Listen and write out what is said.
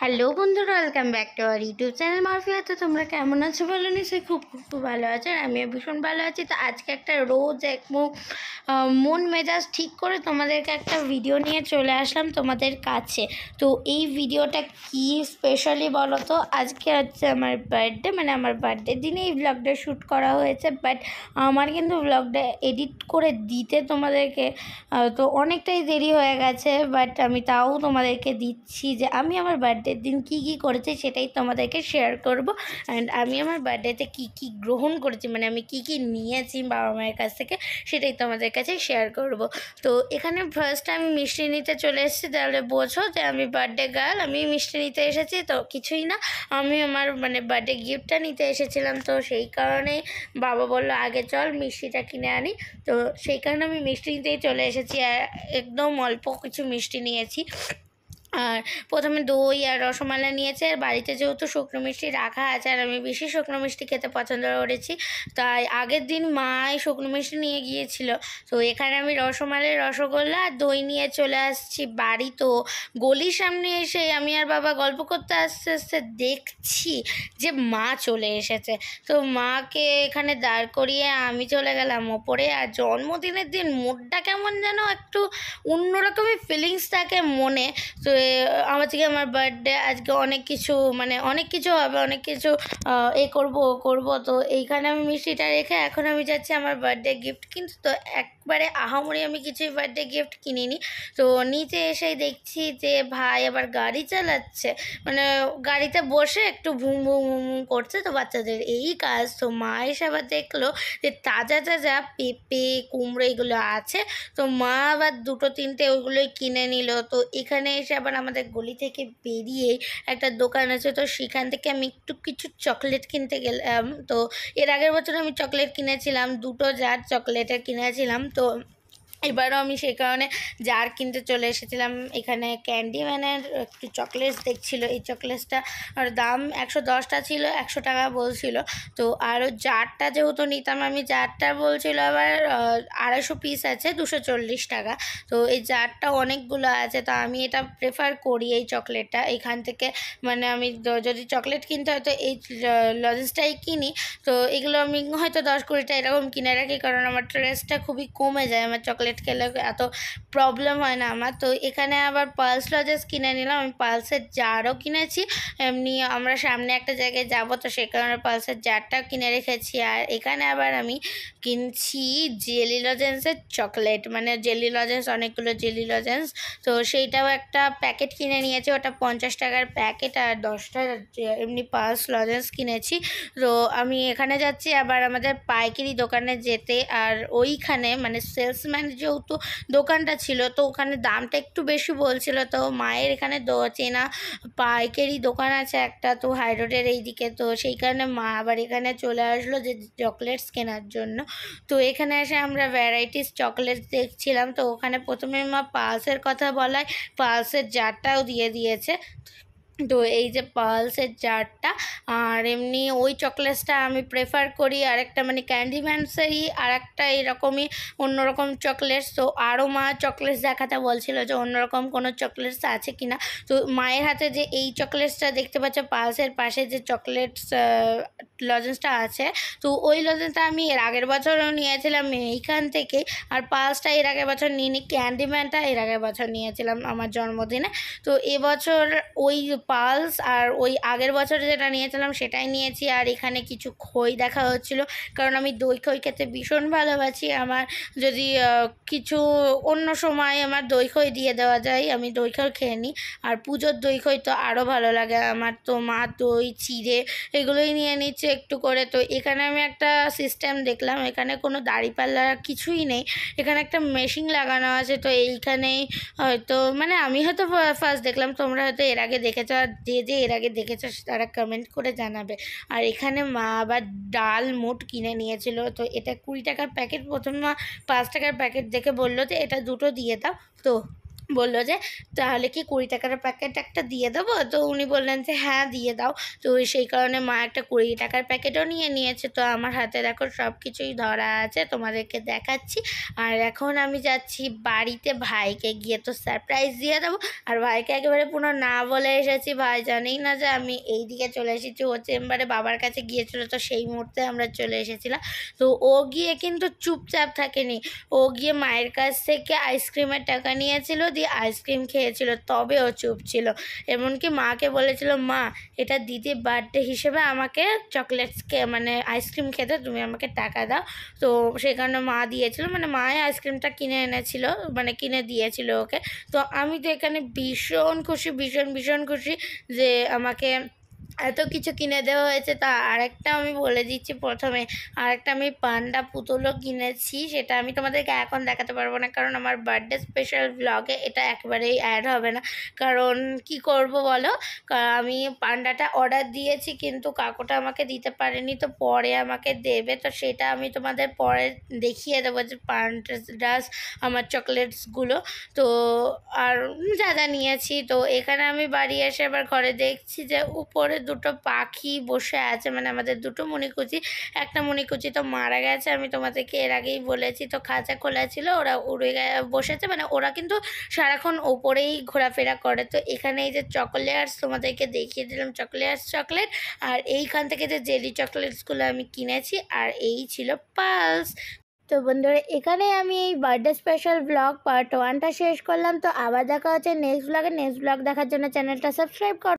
Hello বন্ধুরা, welcome back to our YouTube channel মারফিয়া। তো তোমরা কেমন আছো বলো? নিশ্চয়ই খুব খুব খুব ভালো আছো, আর আমিও ভীষণ ভালো আছি। তো আজকে একটা রোজ এক মন মেজাজ ঠিক করে তোমাদেরকে একটা ভিডিও নিয়ে চলে আসলাম তোমাদের কাছে। তো এই ভিডিওটা কি স্পেশালি বলো তো, আজকে হচ্ছে আমার বার্থডে, মানে আমার বার্থডের দিনে এই ব্লগটা শ্যুট করা হয়েছে। বাট আমার কিন্তু ব্লগটা এডিট করে দিতে তোমাদেরকে তো অনেকটাই দেরি হয়ে গেছে। বাট আমি তাও তোমাদেরকে দিচ্ছি যে আমি আমার বার্থডের দিন কি কি করেছি সেটাই তোমাদেরকে শেয়ার করব। অ্যান্ড আমি আমার বার্থডেতে কি কি গ্রহণ করেছি, মানে আমি কি কি নিয়েছি বাবা মায়ের কাছ থেকে, সেটাই তোমাদের কাছে শেয়ার করব। তো এখানে ফার্স্ট আমি মিষ্টি নিতে চলে এসেছি। তাহলে বোঝো যে আমি বার্থডে গার্ল, আমি মিষ্টি নিতে এসেছি। তো কিছুই না, আমি আমার বার্থডে গিফটটা নিতে এসেছিলাম। তো সেই কারণে বাবা বললো আগে চল মিষ্টিটা কিনে আনি। তো সেই কারণে আমি মিষ্টি নিতেই চলে এসেছি, আর একদম অল্প কিছু মিষ্টি নিয়েছি। আর প্রথমে দই আর রসমালাই নিয়েছে। আর বাড়িতে যেহেতু শুকনো মিষ্টি রাখা আছে, আর আমি বেশি শুকনো মিষ্টি খেতে পছন্দ করেছি, তাই আগের দিন মাই শুকনো মিষ্টি নিয়ে গিয়েছিল। তো এখানে আমি রসমালাই, রসগোল্লা আর দই নিয়ে চলে আসছি বাড়ি। তো গলির সামনে এসে আমি আর বাবা গল্প করতে আস্তে আস্তে দেখছি যে মা চলে এসেছে। তো মাকে এখানে দাঁড় করিয়ে আমি চলে গেলাম ওপরে। আর জন্মদিনের দিন মুডটা কেমন যেন একটু অন্যরকমই ফিলিংস থাকে মনে। তো আজকে আমার বার্থডে, আজকে অনেক কিছু অনেক কিছু হবে, অনেক কিছু করবো। তো এইখানে আমি মিষ্টিটা রেখে এখন আমি যাচ্ছি আমার বার্থডে গিফট কিনতে। তো একবারে আহামরি আমি কিছুই বার্থডে গিফট কিনিনি। তো নিচে এসেই দেখছি যে ভাই আবার গাড়ি চালাচ্ছে, গাড়িতে বসে একটু ভুম ভুম ভুম ভুম করছে। তো বাচ্চাদের এই কাজ। তো মা এসে আবার দেখলো যে তাজা তাজা পেঁপে, কুমড়ো এগুলো আছে। তো মা আবার দুটো তিনটে ওইগুলোই কিনে নিল। তো এখানে এসে আবার আমাদের গলি থেকে বেরিয়ে একটা দোকান আছে, তো সেখান থেকে আমি একটু কিছু চকলেট কিনতে গেলাম। তো এর আগের বছর আমি চকলেট কিনেছিলাম, 2 জার চকলেটের কিনেছিলাম। তো এবারও আমি সেই কারণে জার কিনতে চলে এসেছিলাম। এখানে ক্যান্ডিম্যানের একটু চকলেটস দেখছিল। এই চকলেটসটা আর দাম 110টা ছিল, 100 টাকা বলছিল। তো আরও জারটা যেহেতু নিতাম আমি, জারটা বলছিল আবার 250 পিস আছে, 240 টাকা। তো এই জারটা অনেকগুলো আছে। তো আমি এটা প্রেফার করি এই চকলেটটা এখান থেকে। আমি যদি চকলেট কিনতে হয় তো এই লজেন্সটাই কিনি। তো এগুলো আমি হয়তো 10-20টা এরকম কিনে রাখি, কারণ আমার স্ট্রেসটা খুবই কমে যায়। আমার চকলেট খেলে এত প্রবলেম হয় না আমার। তো এখানে আবার পালস লজেস কিনে নিলাম। আমি পালসের জারও কিনেছি, এমনি আমরা সামনে একটা জায়গায় যাব, তো সেই কারণে পালসের জারটাও কিনে রেখেছি। আর এখানে আবার আমি কিনছি জেলি লজেন্সের চকলেট, জেলি লজেন্স, অনেকগুলো জেলি লজেন্স। তো সেইটাও একটা প্যাকেট কিনে নিয়েছি, ওটা 50 টাকার প্যাকেট। আর 10টা এমনি পালস লজেন্স কিনেছি। তো আমি এখানে যাচ্ছি আবার আমাদের পাইকারি দোকানে যেতে। আর ওইখানে সেলসম্যান যেহেতু দোকানটা ছিল, তো ওখানে দামটা একটু বেশি বলছিল। তো মায়ের এখানে চেনা পাইকারি দোকান আছে একটা, তো হাই রোডের এইদিকে। তো সেই কারণে মা আবার এখানে চলে আসলো যে চকলেটস কেনার জন্য। তো এখানে এসে আমরা ভ্যারাইটিস চকলেটস দেখছিলাম। তো ওখানে প্রথমে মা পালসের কথা বলায় পালসের জারটাও দিয়ে দিয়েছে। তো এই যে পালসের জারটা, আর এমনি ওই চকলেটসটা আমি প্রেফার করি। আরেকটা ক্যান্ডিম্যানসেরই আর একটা এরকমই অন্যরকম চকলেটস। তো আরও মা চকলেটস দেখাতে বলছিল যে অন্যরকম কোনো চকলেটস আছে কি না। তো মায়ের হাতে যে এই চকলেটসটা দেখতে পাচ্ছ, পালসের পাশে যে চকলেটস লজেন্সটা আছে, তো ওই লজেন্সটা আমি এর আগের বছরও নিয়েছিলাম এইখান থেকে। আর পালসটা এর আগের বছর নিইনি, ক্যান্ডিম্যানটা এর আগের বছর নিয়েছিলাম আমার জন্মদিনে। তো এবছর ওই পালস আর ওই আগের বছরে যেটা নিয়েছিলাম সেটাই নিয়েছি। আর এখানে কিছু খই দেখা হচ্ছিলো, কারণ আমি দই খই খেতে ভীষণ ভালোবাসি। আমার যদি কিছু অন্য সময় আমার দই খই দিয়ে দেওয়া যায়, আমি দই খই খেয়ে নিই। আর পুজোর দই খই তো আরও ভালো লাগে আমার। তো মা দই চিড়ে এগুলোই নিয়ে নিচ্ছে একটু করে। তো এখানে আমি একটা সিস্টেম দেখলাম, এখানে কোনো দাঁড়িপাল্লা কিছুই নেই, এখানে একটা মেশিন লাগানো আছে। তো এইখানেই হয়তো আমি হয়তো ফার্স্ট দেখলাম, তোমরা হয়তো এর আগে দেখেছো। আর যে এর আগে দেখেছো তারা কমেন্ট করে জানাবে। আর এখানে মা আবার ডাল মুট কিনে নিয়েছিল। তো এটা 20 টাকার প্যাকেট, প্রথমে মা 5 টাকার প্যাকেট দেখে বললো যে এটা দুটো দিয়ে দাও। তো বলল যে তাহলে কি 20 টাকার প্যাকেট একটা দিয়ে দেবো? তো উনি বললেন যে হ্যাঁ দিয়ে দাও। তো সেই কারণে মা একটা 20 টাকার প্যাকেটও নিয়ে নিয়েছে। তো আমার হাতে দেখো সব কিছুই ধরা আছে, তোমাদেরকে দেখাচ্ছি। আর এখন আমি যাচ্ছি বাড়িতে ভাইকে গিয়ে তো সারপ্রাইজ দিয়ে দেবো। আর ভাইকে একেবারে পুরো না বলে এসেছি, ভাই জানেই না যে আমি এই দিকে চলে এসেছি। ও চেম্বারে বাবার কাছে গিয়েছিলো, তো সেই মুহূর্তে আমরা চলে এসেছিলাম। তো ও গিয়ে কিন্তু চুপচাপ থাকেনি, ও গিয়ে মায়ের কাছ থেকে আইসক্রিমের টাকা নিয়েছিল, দিয়ে আইসক্রিম খেয়েছিল, তবে ও চুপ ছিল। এমনকি মাকে বলেছিল, মা এটা দিদির বার্থডে হিসেবে আমাকে চকলেটসকে মানে আইসক্রিম খেতে তুমি আমাকে টাকা দাও। তো সেই কারণে মা দিয়েছিল, মানে মায়ে আইসক্রিমটা কিনে এনেছিল, মানে কিনে দিয়েছিল ওকে। তো আমি তো এখানে ভীষণ খুশি, ভীষণ ভীষণ খুশি যে আমাকে এত কিছু কিনে দেওয়া হয়েছে। তা আরেকটা আমি বলে দিচ্ছি প্রথমে, আরেকটা আমি পান্ডা পুতুলও কিনেছি, সেটা আমি তোমাদেরকে এখন দেখাতে পারবো না, কারণ আমার বার্থডে স্পেশাল ব্লগে এটা একেবারেই অ্যাড হবে না। কারণ কি করব বলো, আমি পান্ডাটা অর্ডার দিয়েছি কিন্তু কাকুটা আমাকে দিতে পারেনি, তো পরে আমাকে দেবে। তো সেটা আমি তোমাদের পরে দেখিয়ে দেবো যে পান্ডাস আমার চকলেটসগুলো। তো আর যা যা নিয়েছি। তো এখানে আমি বাড়ি এসে আবার ঘরে দেখছি যে উপরে দুটো পাখি বসে আছে, মানে আমাদের দুটো মণিকুচি। একটা মণিকুচি তো মারা গেছে, আমি তোমাদেরকে এর আগেই বলেছি। তো খাঁচা খোলা ছিল, ওরা উড়ে বসেছে, মানে ওরা কিন্তু সারাক্ষণ ওপরেই ঘোরাফেরা করে। তো এখানে এই যে চকলেটস তোমাদেরকে দেখিয়ে দিলাম, চকলেট। আর এইখান থেকে যে জেলি চকলেটসগুলো আমি কিনেছি, আর এই ছিল পালস। তো বন্ধুরা এখানে আমি এই বার্থডে স্পেশাল ব্লগ পার্ট 1টা শেষ করলাম। তো আবার দেখা হচ্ছে নেক্সট ব্লগে। নেক্সট ব্লগ দেখার জন্য চ্যানেলটা সাবস্ক্রাইব করো।